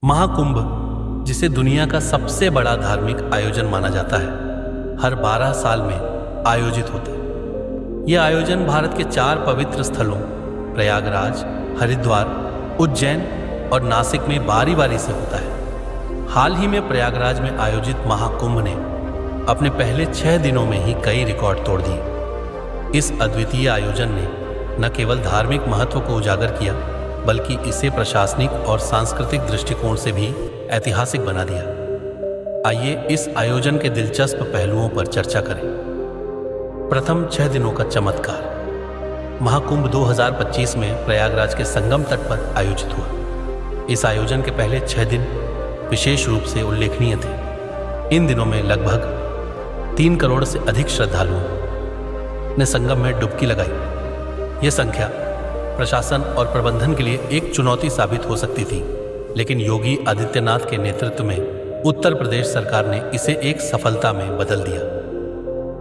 महाकुंभ, जिसे दुनिया का सबसे बड़ा धार्मिक आयोजन माना जाता है, हर 12 साल में आयोजित होता है। यह आयोजन भारत के 4 पवित्र स्थलों प्रयागराज, हरिद्वार, उज्जैन और नासिक में बारी बारी से होता है। हाल ही में प्रयागराज में आयोजित महाकुंभ ने अपने पहले 6 दिनों में ही कई रिकॉर्ड तोड़ दिए। इस अद्वितीय आयोजन ने न केवल धार्मिक महत्व को उजागर किया, बल्कि इसे प्रशासनिक और सांस्कृतिक दृष्टिकोण से भी ऐतिहासिक बना दिया। आइए इस आयोजन के दिलचस्प पहलुओं पर चर्चा करें। प्रथम 6 दिनों का चमत्कार। महाकुंभ 2025 में प्रयागराज के संगम तट पर आयोजित हुआ। इस आयोजन के पहले 6 दिन विशेष रूप से उल्लेखनीय थे। इन दिनों में लगभग 3 करोड़ से अधिक श्रद्धालुओं ने संगम में डुबकी लगाई। यह संख्या प्रशासन और प्रबंधन के लिए एक चुनौती साबित हो सकती थी, लेकिन योगी आदित्यनाथ के नेतृत्व में उत्तर प्रदेश सरकार ने इसे एक सफलता में बदल दिया।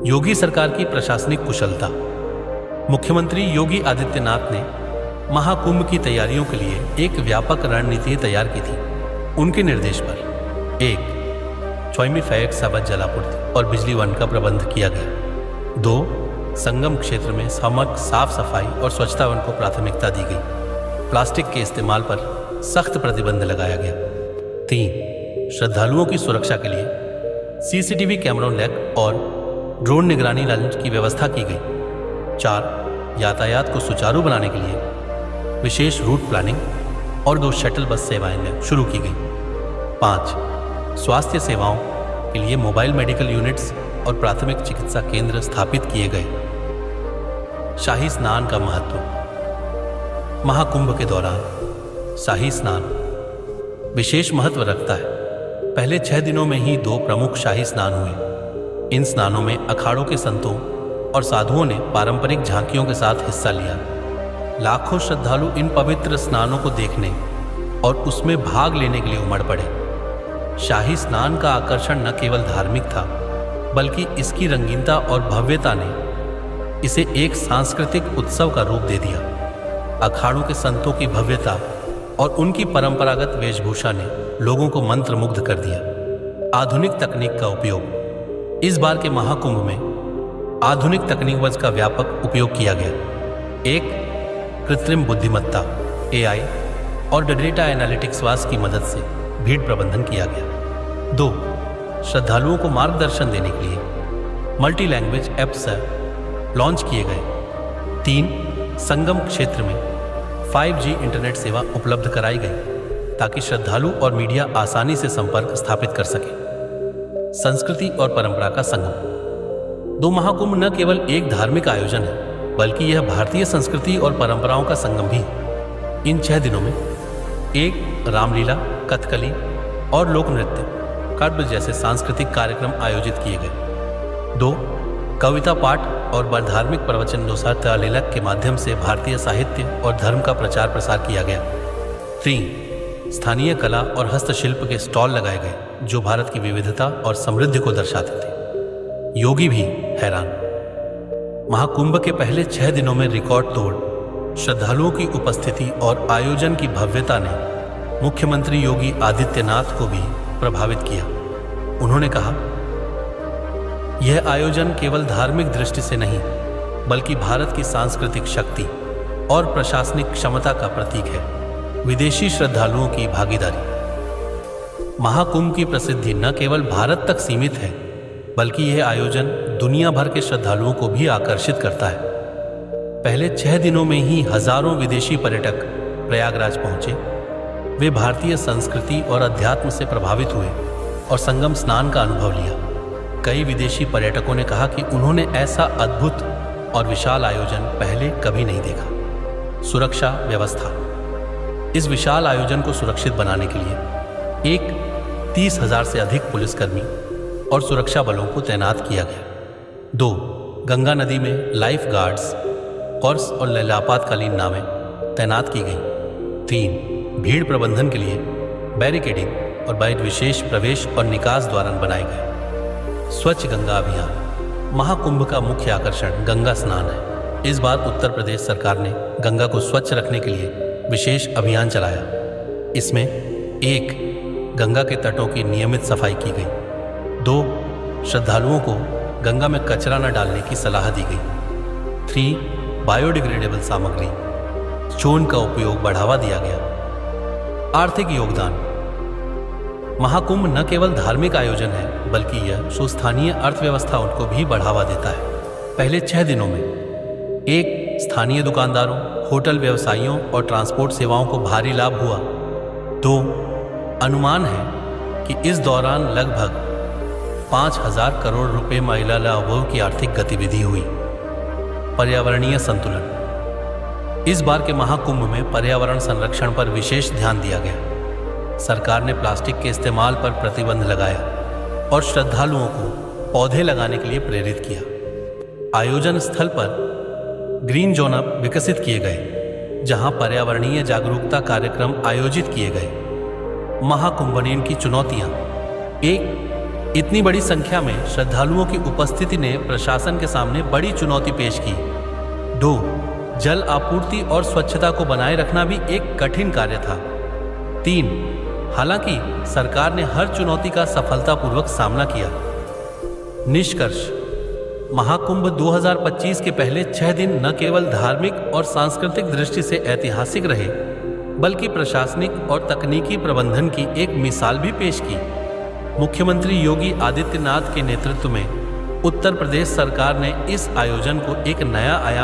योगी सरकार की प्रशासनिक कुशलता। मुख्यमंत्री योगी आदित्यनाथ ने महाकुंभ की तैयारियों के लिए एक व्यापक रणनीति तैयार की थी। उनके निर्देश पर 1. स्वयंफैक सबज जलापूर्ति और बिजली वन का प्रबंध किया गया। 2. संगम क्षेत्र में समग्र साफ सफाई और स्वच्छता वन को प्राथमिकता दी गई। प्लास्टिक के इस्तेमाल पर सख्त प्रतिबंध लगाया गया। 3. श्रद्धालुओं की सुरक्षा के लिए सीसीटीवी कैमरों लैग और ड्रोन निगरानी लाइन की व्यवस्था की गई। 4. यातायात को सुचारू बनाने के लिए विशेष रूट प्लानिंग और 2 शटल बस सेवाएं शुरू की गई। 5. स्वास्थ्य सेवाओं के लिए मोबाइल मेडिकल यूनिट्स और प्राथमिक चिकित्सा केंद्र स्थापित किए गए। शाही स्नान का महत्व। महाकुंभ के दौरान शाही स्नान विशेष महत्व रखता है। पहले 6 दिनों में ही 2 प्रमुख शाही स्नान हुए। इन स्नानों में अखाड़ों के संतों और साधुओं ने पारंपरिक झांकियों के साथ हिस्सा लिया। लाखों श्रद्धालु इन पवित्र स्नानों को देखने और उसमें भाग लेने के लिए उमड़ पड़े। शाही स्नान का आकर्षण न केवल धार्मिक था, बल्कि इसकी रंगीनता और भव्यता ने इसे एक सांस्कृतिक उत्सव का रूप दे दिया। अखाड़ों के संतों की भव्यता और उनकी परंपरागत वेशभूषा ने लोगों को मंत्रमुग्ध कर दिया। आधुनिक तकनीक का उपयोग। इस बार के महाकुंभ में आधुनिक तकनीक का व्यापक उपयोग किया गया। 1. कृत्रिम बुद्धिमत्ता AI और डेटा एनालिटिक्स की मदद से भीड़ प्रबंधन किया गया। 2. श्रद्धालुओं को मार्गदर्शन देने के लिए मल्टी लैंग्वेज ऐप्स लॉन्च किए गए। 3. संगम क्षेत्र में 5G इंटरनेट सेवा उपलब्ध कराई गई ताकि श्रद्धालु और मीडिया आसानी से संपर्क स्थापित कर सके। संस्कृति और परंपरा का संगम। 2 महाकुंभ न केवल एक धार्मिक आयोजन है, बल्कि यह भारतीय संस्कृति और परंपराओं का संगम भी है। इन 6 दिनों में 1. रामलीला, कथकली और लोक नृत्य कड्ड जैसे सांस्कृतिक कार्यक्रम आयोजित किए गए। 2. कविता पाठ और धार्मिक प्रवचन तालीलक के माध्यम से भारतीय साहित्य और धर्म का प्रचार प्रसार किया गया। 3. स्थानीय कला और हस्तशिल्प के स्टॉल लगाए गए, जो भारत की विविधता और समृद्धि को दर्शाते थे। योगी भी हैरान। महाकुंभ के पहले 6 दिनों में रिकॉर्ड तोड़ श्रद्धालुओं की उपस्थिति और आयोजन की भव्यता ने मुख्यमंत्री योगी आदित्यनाथ को भी प्रभावित किया। उन्होंने कहा, यह आयोजन केवल धार्मिक दृष्टि से नहीं, बल्कि भारत की सांस्कृतिक शक्ति और प्रशासनिक क्षमता का प्रतीक है। विदेशी श्रद्धालुओं की भागीदारी। महाकुंभ की प्रसिद्धि न केवल भारत तक सीमित है, बल्कि यह आयोजन दुनिया भर के श्रद्धालुओं को भी आकर्षित करता है। पहले 6 दिनों में ही हजारों विदेशी पर्यटक प्रयागराज पहुंचे। वे भारतीय संस्कृति और अध्यात्म से प्रभावित हुए और संगम स्नान का अनुभव लिया। कई विदेशी पर्यटकों ने कहा कि उन्होंने ऐसा अद्भुत और विशाल आयोजन पहले कभी नहीं देखा। सुरक्षा व्यवस्था। इस विशाल आयोजन को सुरक्षित बनाने के लिए 30,000 से अधिक पुलिसकर्मी और सुरक्षा बलों को तैनात किया गया। 2. गंगा नदी में लाइफ गार्ड्स, कॉर्स और आपातकालीन नावें तैनात की गई। 3. भीड़ प्रबंधन के लिए बैरिकेडिंग और विशेष प्रवेश और निकास द्वार बनाए गए। स्वच्छ गंगा अभियान। महाकुंभ का मुख्य आकर्षण गंगा स्नान है। इस बार उत्तर प्रदेश सरकार ने गंगा को स्वच्छ रखने के लिए विशेष अभियान चलाया। इसमें 1. गंगा के तटों की नियमित सफाई की गई। 2. श्रद्धालुओं को गंगा में कचरा न डालने की सलाह दी गई। 3. बायोडिग्रेडेबल सामग्री चून का उपयोग बढ़ावा दिया गया। आर्थिक योगदान। महाकुंभ न केवल धार्मिक आयोजन है बल्कि यह स्थानीय अर्थव्यवस्था उनको भी बढ़ावा देता है। पहले 6 दिनों में 1. स्थानीय दुकानदारों, होटल व्यवसायियों और ट्रांसपोर्ट सेवाओं को भारी लाभ हुआ। 2. अनुमान है कि इस दौरान लगभग 5,000 करोड़ रुपए महिला लाभों की आर्थिक गतिविधि हुई। पर्यावरणीय संतुलन। इस बार के महाकुंभ में पर्यावरण संरक्षण पर विशेष ध्यान दिया गया। सरकार ने प्लास्टिक के इस्तेमाल पर प्रतिबंध लगाया और श्रद्धालुओं को पौधे लगाने के लिए प्रेरित किया। आयोजन स्थल पर ग्रीन जोन विकसित किए गए, जहां पर्यावरणीय जागरूकता कार्यक्रम आयोजित किए गए। महाकुंभनीन की चुनौतियां। 1. इतनी बड़ी संख्या में श्रद्धालुओं की उपस्थिति ने प्रशासन के सामने बड़ी चुनौती पेश की। 2. जल आपूर्ति और स्वच्छता को बनाए रखना भी एक कठिन कार्य था। 3. हालांकि सरकार ने हर चुनौती का सफलतापूर्वक सामना किया। निष्कर्ष। महाकुंभ 2025 के पहले 6 दिन न केवल धार्मिक और सांस्कृतिक दृष्टि से ऐतिहासिक रहे बल्कि प्रशासनिक और तकनीकी प्रबंधन की एक मिसाल भी पेश की। मुख्यमंत्री योगी आदित्यनाथ के नेतृत्व में उत्तर प्रदेश सरकार ने इस आयोजन को एक नया आयाम